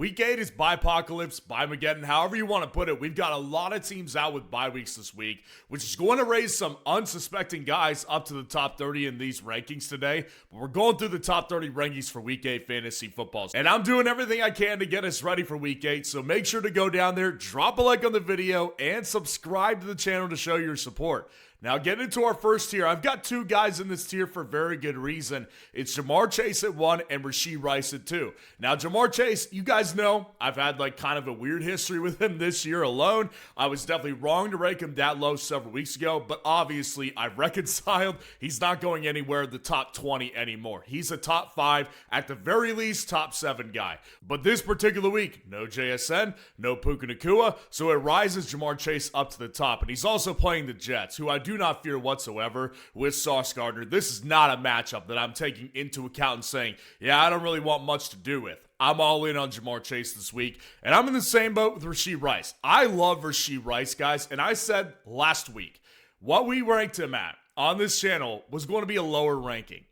Week 8 is Bye-Apocalypse, Bye-Mageddon, however you want to put it. We've got a lot of teams out with bye weeks this week, which is going to raise some unsuspecting guys up to the top 30 in these rankings today. But we're going through the top 30 rankings for Week 8 fantasy football. And I'm doing everything I can to get us ready for Week 8, so make sure to go down there, drop a like on the video, and subscribe to the channel to show your support. Now, getting into our first tier, I've got two guys in this tier for very good reason. It's Ja'Marr Chase at 1 and Rashee Rice at 2. Now, Ja'Marr Chase, you guys know I've had kind of a weird history with him this year alone. I was definitely wrong to rank him that low several weeks ago, but obviously I've reconciled. He's not going anywhere in the top 20 anymore. He's a top 5, at the very least, top 7 guy. But this particular week, no JSN, no Puka Nacua, so it rises Ja'Marr Chase up to the top. And he's also playing the Jets, who I do not fear whatsoever with Sauce Gardner. This is not a matchup that I'm taking into account and saying, yeah, I don't really want much to do with. I'm all in on Ja'Marr Chase this week, and I'm in the same boat with Rashee Rice. I love Rashee Rice, guys, and I said last week, what we ranked him at on this channel was going to be a lower ranking.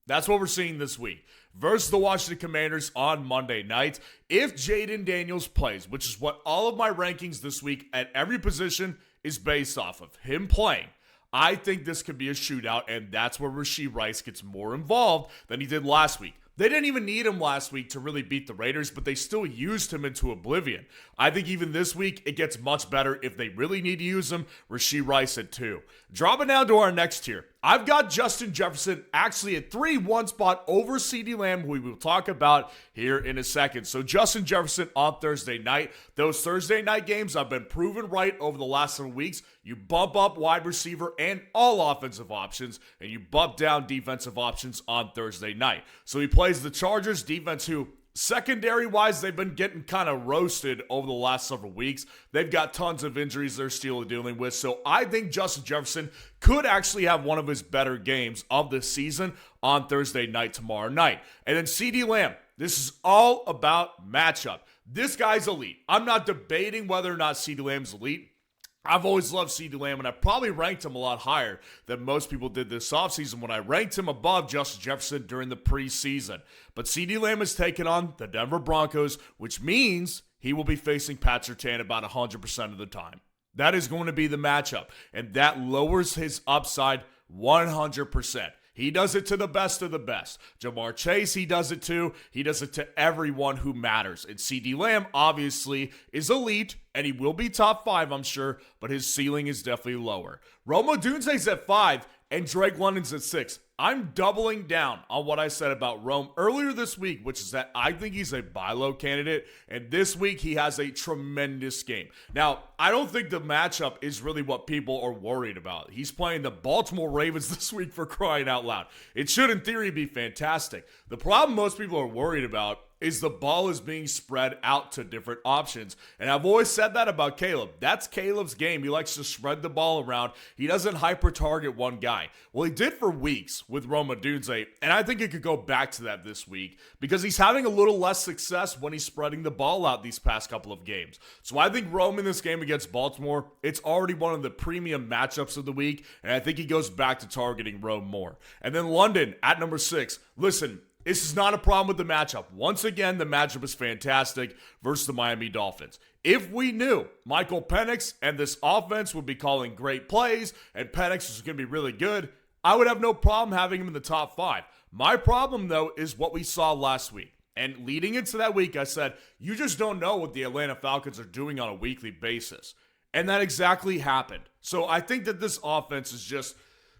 That's what we're seeing this week. Versus the Washington Commanders on Monday night. If Jaden Daniels plays, which is what all of my rankings this week at every position is based off of, him playing, I think this could be a shootout, and that's where Rashee Rice gets more involved than he did last week. They didn't even need him last week to really beat the Raiders, but they still used him into oblivion. I think even this week, it gets much better if they really need to use him. Rashee Rice at 2. Dropping down to our next tier, I've got Justin Jefferson actually at 3, one spot over CeeDee Lamb, who we will talk about here in a second. So Justin Jefferson on Thursday night. Those Thursday night games I've been proven right over the last 7 weeks. You bump up wide receiver and all offensive options, and you bump down defensive options on Thursday night. So he plays the Chargers defense, who secondary-wise, they've been getting kind of roasted over the last several weeks. They've got tons of injuries they're still dealing with. So I think Justin Jefferson could actually have one of his better games of the season on Thursday night tomorrow night. And then CeeDee Lamb, this is all about matchup. This guy's elite. I'm not debating whether or not CeeDee Lamb's elite. I've always loved CeeDee Lamb, and I probably ranked him a lot higher than most people did this offseason when I ranked him above Justin Jefferson during the preseason. But CeeDee Lamb has taken on the Denver Broncos, which means he will be facing Pat Surtain about 100% of the time. That is going to be the matchup, and that lowers his upside 100%. He does it to the best of the best. Ja'Marr Chase, he does it too. He does it to everyone who matters. And CeeDee Lamb, obviously, is elite, and he will be top 5, I'm sure, but his ceiling is definitely lower. Rome Odunze's at 5, and Drake London's at 6. I'm doubling down on what I said about Rome earlier this week, which is that I think he's a buy low candidate, and this week he has a tremendous game. Now, I don't think the matchup is really what people are worried about. He's playing the Baltimore Ravens this week, for crying out loud. It should, in theory, be fantastic. The problem most people are worried about is the ball is being spread out to different options. And I've always said that about Caleb. That's Caleb's game. He likes to spread the ball around. He doesn't hyper-target one guy. Well, he did for weeks with Rome Odunze, and I think it could go back to that this week because he's having a little less success when he's spreading the ball out these past couple of games. So I think Rome in this game against Baltimore, it's already one of the premium matchups of the week, and I think he goes back to targeting Rome more. And then London at number 6. Listen, this is not a problem with the matchup. Once again, the matchup is fantastic versus the Miami Dolphins. If we knew Michael Penix and this offense would be calling great plays and Penix was going to be really good, I would have no problem having him in the top 5. My problem, though, is what we saw last week. And leading into that week, I said, you just don't know what the Atlanta Falcons are doing on a weekly basis. And that exactly happened. So I think that this offense is just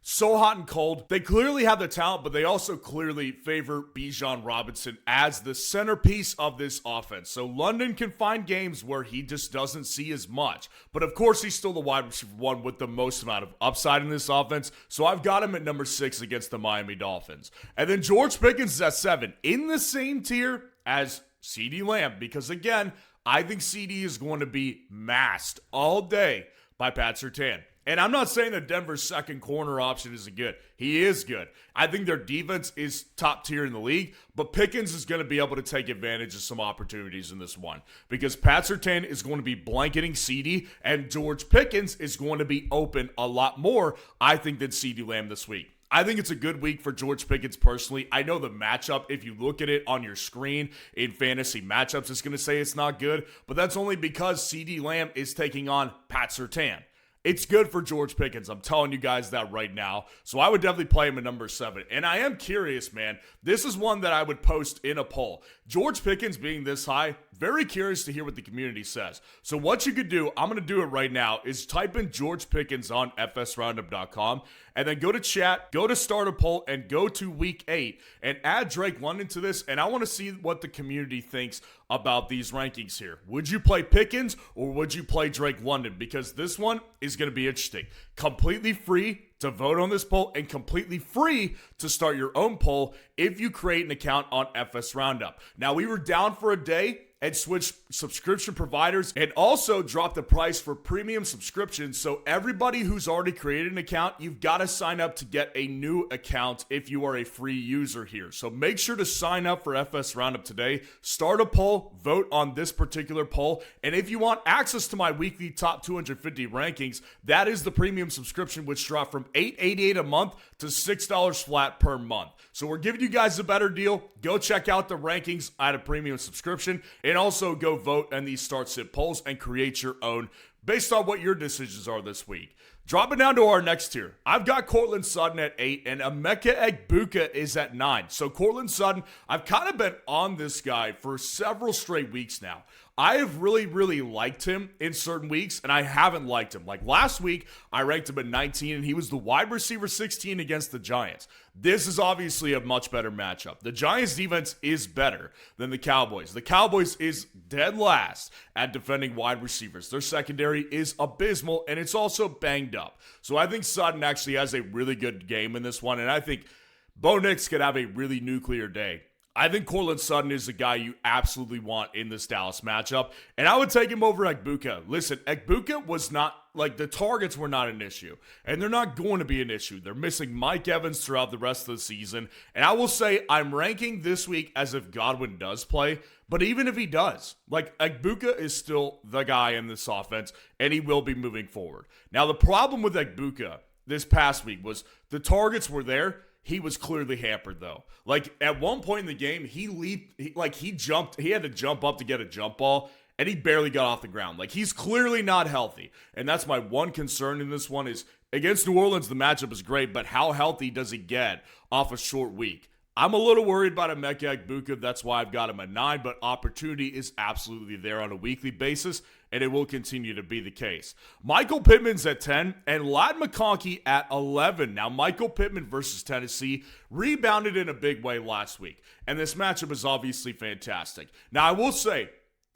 so hot and cold. They clearly have the talent, but they also clearly favor Bijan Robinson as the centerpiece of this offense. So London can find games where he just doesn't see as much. But of course, he's still the wide receiver 1 with the most amount of upside in this offense. So I've got him at number 6 against the Miami Dolphins. And then George Pickens is at 7, in the same tier as CeeDee Lamb. Because again, I think CeeDee is going to be masked all day by Pat Surtain. And I'm not saying that Denver's second corner option isn't good. He is good. I think their defense is top tier in the league, but Pickens is going to be able to take advantage of some opportunities in this one because Pat Surtain is going to be blanketing CeeDee, and George Pickens is going to be open a lot more, I think, than CeeDee Lamb this week. I think it's a good week for George Pickens personally. I know the matchup, if you look at it on your screen in fantasy matchups, it's going to say it's not good, but that's only because CeeDee Lamb is taking on Pat Surtain. It's good for George Pickens. I'm telling you guys that right now. So I would definitely play him at number 7. And I am curious, man. This is one that I would post in a poll. George Pickens being this high, very curious to hear what the community says. So what you could do, I'm going to do it right now, is type in George Pickens on fsroundup.com and then go to chat, go to start a poll, and go to week 8 and add Drake London to this. And I want to see what the community thinks about these rankings here. Would you play Pickens or would you play Drake London? Because this one is going to be interesting. Completely free to vote on this poll and completely free to start your own poll if you create an account on FS Roundup. Now, we were down for a day and switched subscription providers and also dropped the price for premium subscriptions. So everybody who's already created an account, you've got to sign up to get a new account if you are a free user here. So make sure to sign up for FS Roundup today. Start a poll, vote on this particular poll. And if you want access to my weekly top 250 rankings, that is the premium subscription, which dropped from $8.88 a month to $6 flat per month. So we're giving you guys a better deal. Go check out the rankings at a premium subscription. And also go vote in these start-sit polls and create your own based on what your decisions are this week. Dropping down to our next tier, I've got Courtland Sutton at 8 and Emeka Egbuka is at 9. So Courtland Sutton, I've kind of been on this guy for several straight weeks now. I have really liked him in certain weeks, and I haven't liked him. Like last week, I ranked him at 19, and he was the wide receiver 16 against the Giants. This is obviously a much better matchup. The Giants' defense is better than the Cowboys. The Cowboys is dead last at defending wide receivers. Their secondary is abysmal, and it's also banged up. So I think Sutton actually has a really good game in this one, and I think Bo Nix could have a really nuclear day. I think Courtland Sutton is the guy you absolutely want in this Dallas matchup, and I would take him over Egbuka. Listen, Egbuka was not, like, the targets were not an issue, and they're not going to be an issue. They're missing Mike Evans throughout the rest of the season, and I will say I'm ranking this week as if Godwin does play, but even if he does, like, Egbuka is still the guy in this offense, and he will be moving forward. Now, the problem with Egbuka this past week was the targets were there. He was clearly hampered, though. Like, at one point in the game, he jumped. He had to jump up to get a jump ball, and he barely got off the ground. Like, he's clearly not healthy. And that's my one concern in this one is, against New Orleans, the matchup is great, but how healthy does he get off a short week? I'm a little worried about Emeka Egbuka. That's why I've got him at 9, but opportunity is absolutely there on a weekly basis, and it will continue to be the case. Michael Pittman's at 10, and Ladd McConkey at 11. Now, Michael Pittman versus Tennessee rebounded in a big way last week, and this matchup is obviously fantastic. Now, I will say,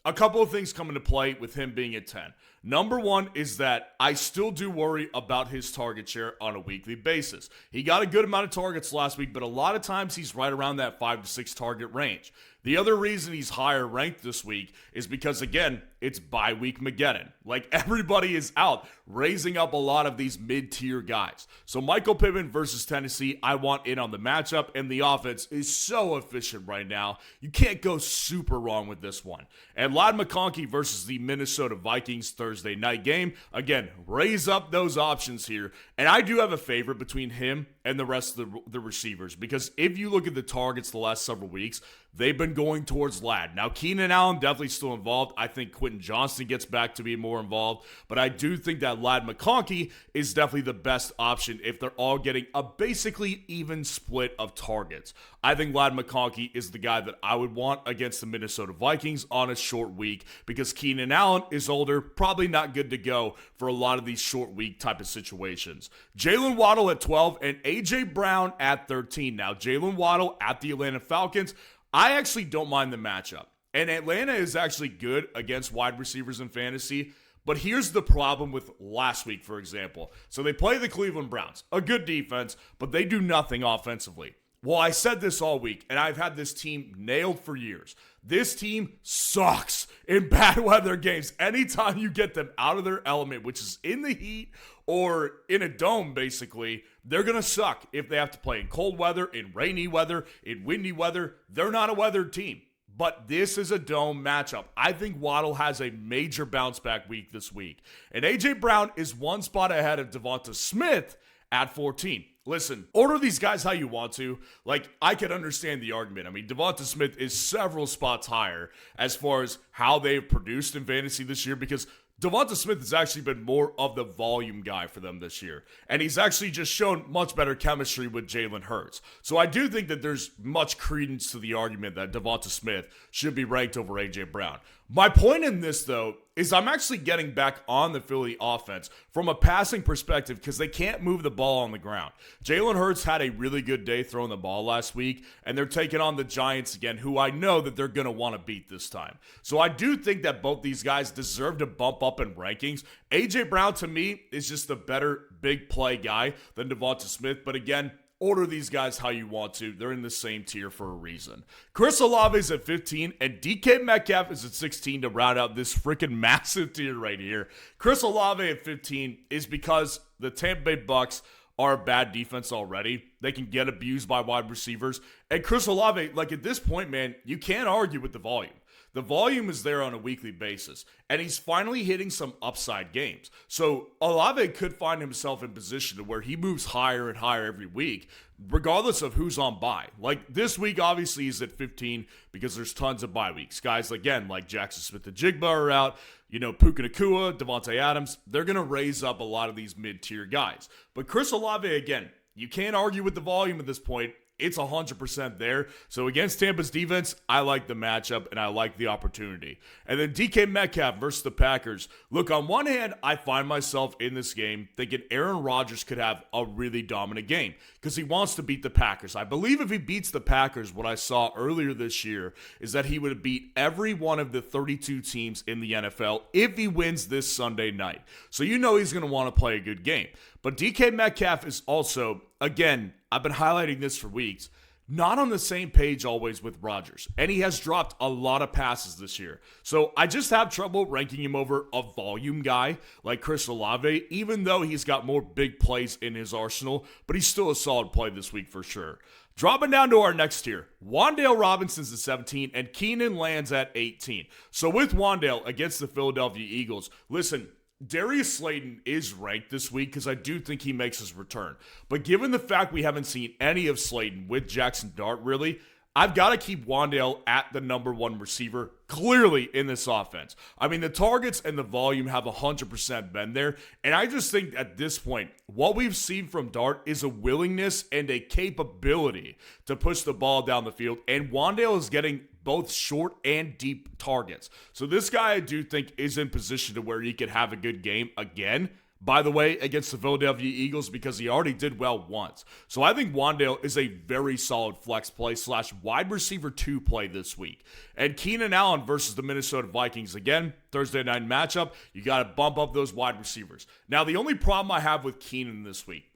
a couple of things come into play with him being at 10. Number one is that I still do worry about his target share on a weekly basis. He got a good amount of targets last week, but a lot of times he's right around that 5 to 6 target range. The other reason he's higher ranked this week is because, again, it's bye week Mageddon. Like, everybody is out, raising up a lot of these mid-tier guys. So Michael Pittman versus Tennessee, I want in on the matchup, and the offense is so efficient right now. You can't go super wrong with this one. And Ladd McConkey versus the Minnesota Vikings Thursday night game. Again, raise up those options here. And I do have a favorite between him and the rest of the receivers, because if you look at the targets the last several weeks, they've been going towards Ladd. Now, Keenan Allen definitely still involved. I think Quentin Johnston gets back to be more involved, but I do think that Ladd McConkey is definitely the best option if they're all getting a basically even split of targets. I think Ladd McConkey is the guy that I would want against the Minnesota Vikings on a short week, because Keenan Allen is older, probably not good to go for a lot of these short week type of situations. Jalen Waddle at 12 and A.J. Brown at 13. Now, Jalen Waddle at the Atlanta Falcons, I actually don't mind the matchup. And Atlanta is actually good against wide receivers in fantasy. But here's the problem with last week, for example. So they play the Cleveland Browns, a good defense, but they do nothing offensively. Well, I said this all week, and I've had this team nailed for years. This team sucks in bad weather games. Anytime you get them out of their element, which is in the heat or in a dome, basically, they're going to suck if they have to play in cold weather, in rainy weather, in windy weather. They're not a weathered team. But this is a dome matchup. I think Waddle has a major bounce back week this week. And A.J. Brown is one spot ahead of Devonta Smith at 14. Listen, order these guys how you want to. Like, I could understand the argument. I mean, Devonta Smith is several spots higher as far as how they've produced in fantasy this year because Devonta Smith has actually been more of the volume guy for them this year. And he's actually just shown much better chemistry with Jalen Hurts. So I do think that there's much credence to the argument that Devonta Smith should be ranked over A.J. Brown. My point in this, though, is I'm actually getting back on the Philly offense from a passing perspective because they can't move the ball on the ground. Jalen Hurts had a really good day throwing the ball last week, and they're taking on the Giants again, who I know that they're going to want to beat this time. So I do think that both these guys deserve to bump up in rankings. A.J. Brown, to me, is just a better big play guy than Devonta Smith, but again, order these guys how you want to. They're in the same tier for a reason. Chris Olave is at 15, and DK Metcalf is at 16 to round out this freaking massive tier right here. Chris Olave at 15 is because the Tampa Bay Bucks are a bad defense already. They can get abused by wide receivers. And Chris Olave, like at this point, man, you can't argue with the volume. The volume is there on a weekly basis, and he's finally hitting some upside games. So Olave could find himself in position to where he moves higher and higher every week, regardless of who's on bye. Like this week, obviously, he's at 15 because there's tons of bye weeks. Guys, again, like Jackson Smith-Njigba are out. Puka Nacua, Devontae Adams, they're going to raise up a lot of these mid-tier guys. But Chris Olave, again, you can't argue with the volume at this point. It's 100% there. So against Tampa's defense, I like the matchup and I like the opportunity. And then DK Metcalf versus the Packers. Look, on one hand, I find myself in this game thinking Aaron Rodgers could have a really dominant game because he wants to beat the Packers. I believe if he beats the Packers, what I saw earlier this year is that he would beat every one of the 32 teams in the NFL if he wins this Sunday night. So he's going to want to play a good game. But DK Metcalf is also, again, I've been highlighting this for weeks, not on the same page always with Rodgers. And he has dropped a lot of passes this year. So I just have trouble ranking him over a volume guy like Chris Olave, even though he's got more big plays in his arsenal. But he's still a solid play this week for sure. Dropping down to our next tier, Wan'Dale Robinson's at 17 and Keenan lands at 18. So with Wan'Dale against the Philadelphia Eagles, listen, Darius Slayton is ranked this week because I do think he makes his return. But given the fact we haven't seen any of Slayton with Jackson Dart, really, I've got to keep Wan'Dale at the number one receiver clearly in this offense. I mean, the targets and the volume have 100% been there. And I just think at this point, what we've seen from Dart is a willingness and a capability to push the ball down the field. And Wan'Dale is getting both short and deep targets. So this guy, I do think, is in position to where he could have a good game again, by the way, against the Philadelphia Eagles because he already did well once. So I think Wan'Dale is a very solid flex play / wide receiver 2 play this week. And Keenan Allen versus the Minnesota Vikings, again, Thursday night matchup, you got to bump up those wide receivers. Now, the only problem I have with Keenan this week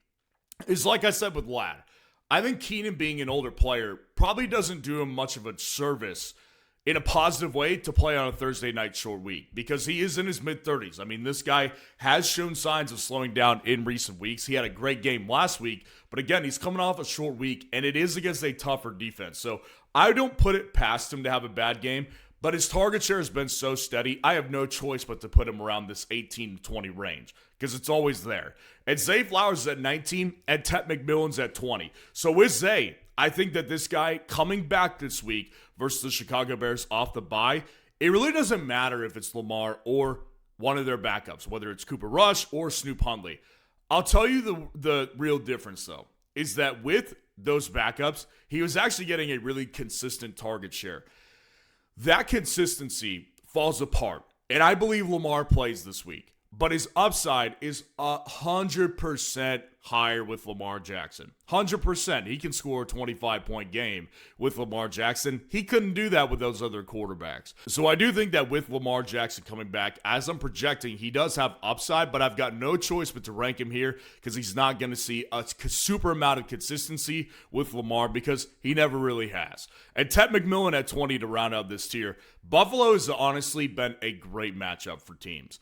is, like I said with Ladd, I think Keenan being an older player probably doesn't do him much of a service in a positive way to play on a Thursday night short week because he is in his mid-30s. I mean, this guy has shown signs of slowing down in recent weeks. He had a great game last week, but again, he's coming off a short week, and it is against a tougher defense. So I don't put it past him to have a bad game, but his target share has been so steady, I have no choice but to put him around this 18 to 20 range because it's always there. And Zay Flowers is at 19, and Ted McMillan's at 20. So with Zay, I think that this guy coming back this week versus the Chicago Bears off the bye, it really doesn't matter if it's Lamar or one of their backups, whether it's Cooper Rush or Snoop Hundley. I'll tell you the real difference, though, is that with those backups, he was actually getting a really consistent target share. That consistency falls apart, and I believe Lamar plays this week. But his upside is 100% higher with Lamar Jackson. 100%. He can score a 25-point game with Lamar Jackson. He couldn't do that with those other quarterbacks. So I do think that with Lamar Jackson coming back, as I'm projecting, he does have upside, but I've got no choice but to rank him here because he's not going to see a super amount of consistency with Lamar because he never really has. And Ted McMillan at 20 to round out this tier. Buffalo has honestly been a great matchup for teams.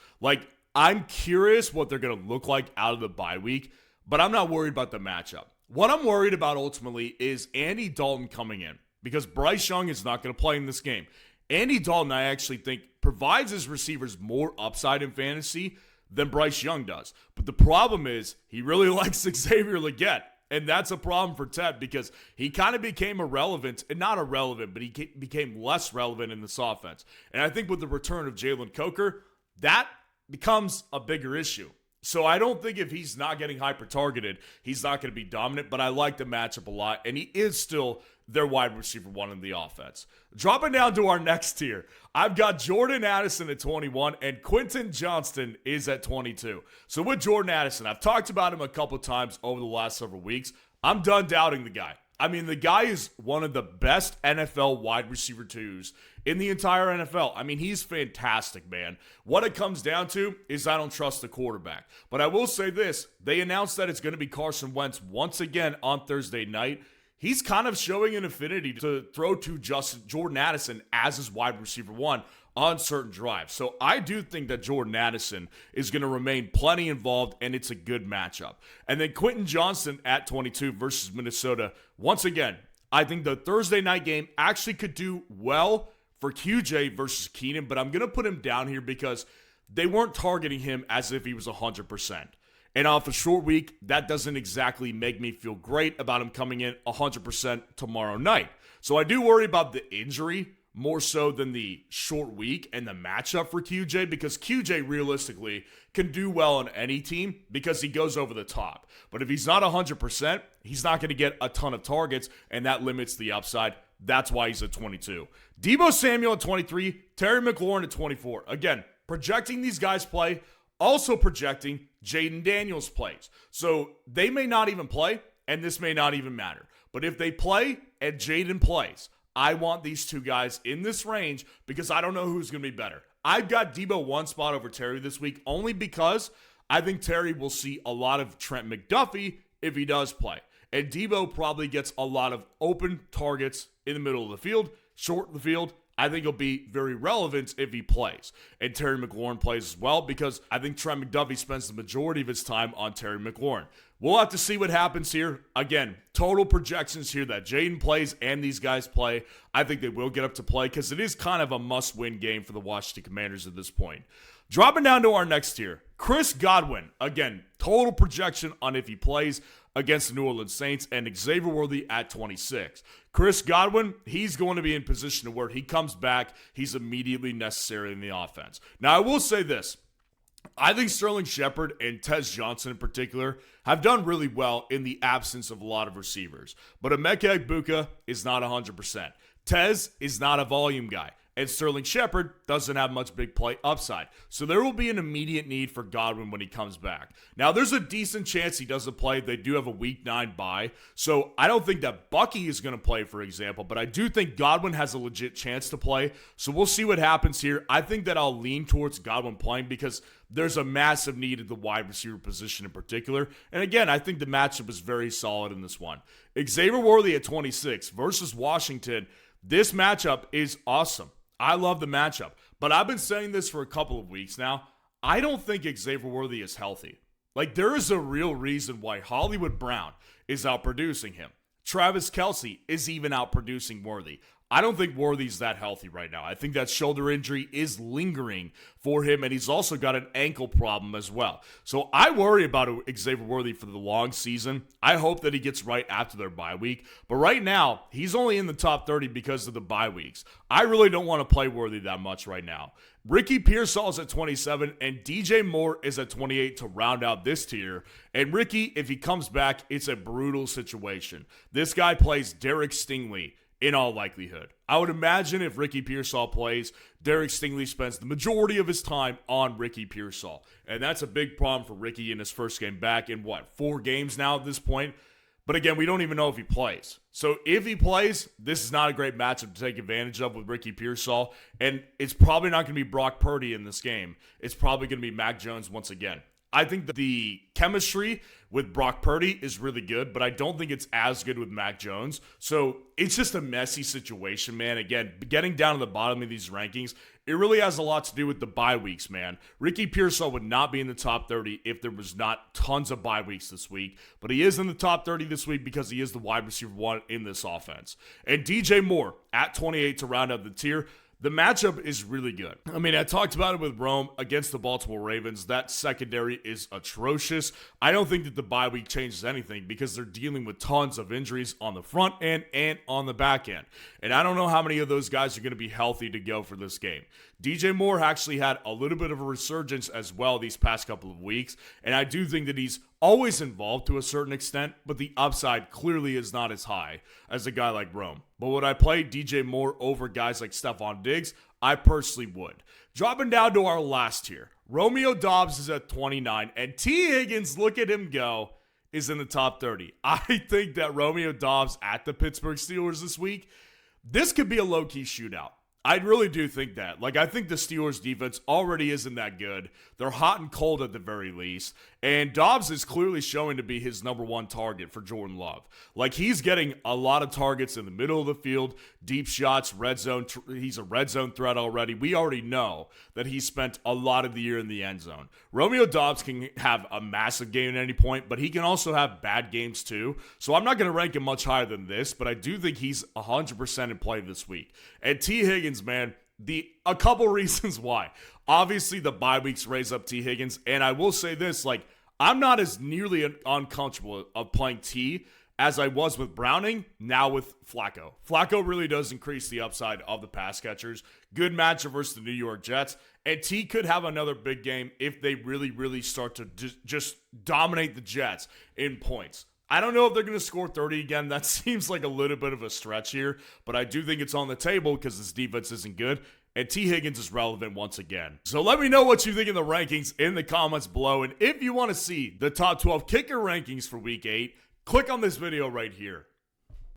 I'm curious what they're going to look like out of the bye week, but I'm not worried about the matchup. What I'm worried about ultimately is Andy Dalton coming in because Bryce Young is not going to play in this game. Andy Dalton, I actually think, provides his receivers more upside in fantasy than Bryce Young does. But the problem is he really likes Xavier Legette. And that's a problem for Ted because he kind of became irrelevant, and not irrelevant, but he became less relevant in this offense. And I think with the return of Jalen Coker, that becomes a bigger issue. So I don't think if he's not getting hyper-targeted, he's not going to be dominant, but I like the matchup a lot, and he is still their wide receiver one in the offense. Dropping down to our next tier, I've got Jordan Addison at 21, and Quentin Johnston is at 22. So with Jordan Addison, I've talked about him a couple times over the last several weeks. I'm done doubting the guy. I mean, the guy is one of the best NFL wide receiver twos in the entire NFL. I mean, he's fantastic, man. What it comes down to is I don't trust the quarterback. But I will say this. They announced that it's going to be Carson Wentz once again on Thursday night. He's kind of showing an affinity to throw to Jordan Addison as his wide receiver one on certain drives. So I do think that Jordan Addison is going to remain plenty involved, and it's a good matchup. And then Quentin Johnston at 22 versus Minnesota. Once again, I think the Thursday night game actually could do well for QJ versus Keenan, but I'm going to put him down here because they weren't targeting him as if he was 100%. And off a short week, that doesn't exactly make me feel great about him coming in 100% tomorrow night. So I do worry about the injury more so than the short week and the matchup for QJ, because QJ realistically can do well on any team because he goes over the top. But if he's not 100%, he's not going to get a ton of targets, and that limits the upside. That's why he's at 22. Deebo Samuel at 23, Terry McLaurin at 24. Again, projecting these guys play, also projecting Jaden Daniels plays. So they may not even play, and this may not even matter. But if they play and Jaden plays, I want these two guys in this range because I don't know who's going to be better. I've got Deebo one spot over Terry this week only because I think Terry will see a lot of Trent McDuffie if he does play. And Deebo probably gets a lot of open targets in the middle of the field, short of the field. I think he'll be very relevant if he plays. And Terry McLaurin plays as well because I think Trent McDuffie spends the majority of his time on Terry McLaurin. We'll have to see what happens here. Again, total projections here that Jaden plays and these guys play. I think they will get up to play because it is kind of a must-win game for the Washington Commanders at this point. Dropping down to our next tier, Chris Godwin. Again, total projection on if he plays against the New Orleans Saints, and Xavier Worthy at 26. Chris Godwin, he's going to be in position to where he comes back, he's immediately necessary in the offense. Now, I will say this. I think Sterling Shepard and Tez Johnson in particular have done really well in the absence of a lot of receivers. But Emeka Egbuka is not 100%. Tez is not a volume guy. And Sterling Shepard doesn't have much big play upside. So there will be an immediate need for Godwin when he comes back. Now, there's a decent chance he doesn't play. They do have a week 9 bye. So I don't think that Bucky is going to play, for example. But I do think Godwin has a legit chance to play. So we'll see what happens here. I think that I'll lean towards Godwin playing because there's a massive need at the wide receiver position in particular. And again, I think the matchup is very solid in this one. Xavier Worthy at 26 versus Washington. This matchup is awesome. I love the matchup, but I've been saying this for a couple of weeks now. I don't think Xavier Worthy is healthy. Like, there is a real reason why Hollywood Brown is outproducing him. Travis Kelce is even outproducing Worthy. I don't think Worthy's that healthy right now. I think that shoulder injury is lingering for him, and he's also got an ankle problem as well. So I worry about Xavier Worthy for the long season. I hope that he gets right after their bye week. But right now, he's only in the top 30 because of the bye weeks. I really don't want to play Worthy that much right now. Ricky Pearsall's at 27, and DJ Moore is at 28 to round out this tier. And Ricky, if he comes back, it's a brutal situation. This guy plays Derek Stingley in all likelihood. I would imagine if Ricky Pearsall plays, Derek Stingley spends the majority of his time on Ricky Pearsall. And that's a big problem for Ricky in his first game back in, 4 games now at this point? But again, we don't even know if he plays. So if he plays, this is not a great matchup to take advantage of with Ricky Pearsall. And it's probably not going to be Brock Purdy in this game. It's probably going to be Mac Jones once again. I think that the chemistry with Brock Purdy is really good, but I don't think it's as good with Mac Jones. So it's just a messy situation, man. Again, getting down to the bottom of these rankings, it really has a lot to do with the bye weeks, man. Ricky Pearsall would not be in the top 30 if there was not tons of bye weeks this week, but he is in the top 30 this week because he is the wide receiver one in this offense. And DJ Moore at 28 to round out the tier. the matchup is really good. I mean, I talked about it with Rome against the Baltimore Ravens. That secondary is atrocious. I don't think that the bye week changes anything because they're dealing with tons of injuries on the front end and on the back end. And I don't know how many of those guys are going to be healthy to go for this game. DJ Moore actually had a little bit of a resurgence as well these past couple of weeks, and I do think that he's always involved to a certain extent, but the upside clearly is not as high as a guy like Rome. But would I play DJ Moore over guys like Stephon Diggs? I personally would. Dropping down to our last tier, Romeo Doubs is at 29, and T. Higgins, look at him go, is in the top 30. I think that Romeo Doubs at the Pittsburgh Steelers this week, this could be a low-key shootout. I really do think that. Like, I think the Steelers defense already isn't that good. They're hot and cold at the very least. And Dobbs is clearly showing to be his number one target for Jordan Love. Like, he's getting a lot of targets in the middle of the field, deep shots, red zone. He's a red zone threat already. We already know that he spent a lot of the year in the end zone. Romeo Doubs can have a massive game at any point, but he can also have bad games too. So I'm not going to rank him much higher than this, but I do think he's 100% in play this week. And T. Higgins, man, a couple reasons why. Obviously, the bye weeks raise up T. Higgins, and I will say this, like, I'm not as nearly uncomfortable of playing T as I was with Browning, now with Flacco. Flacco really does increase the upside of the pass catchers. Good matchup versus the New York Jets, and T could have another big game if they really, really start to just dominate the Jets in points. I don't know if they're going to score 30 again. That seems like a little bit of a stretch here, but I do think it's on the table because this defense isn't good, and T. Higgins is relevant once again. So let me know what you think in the rankings in the comments below, and if you want to see the top 12 kicker rankings for Week 8, click on this video right here.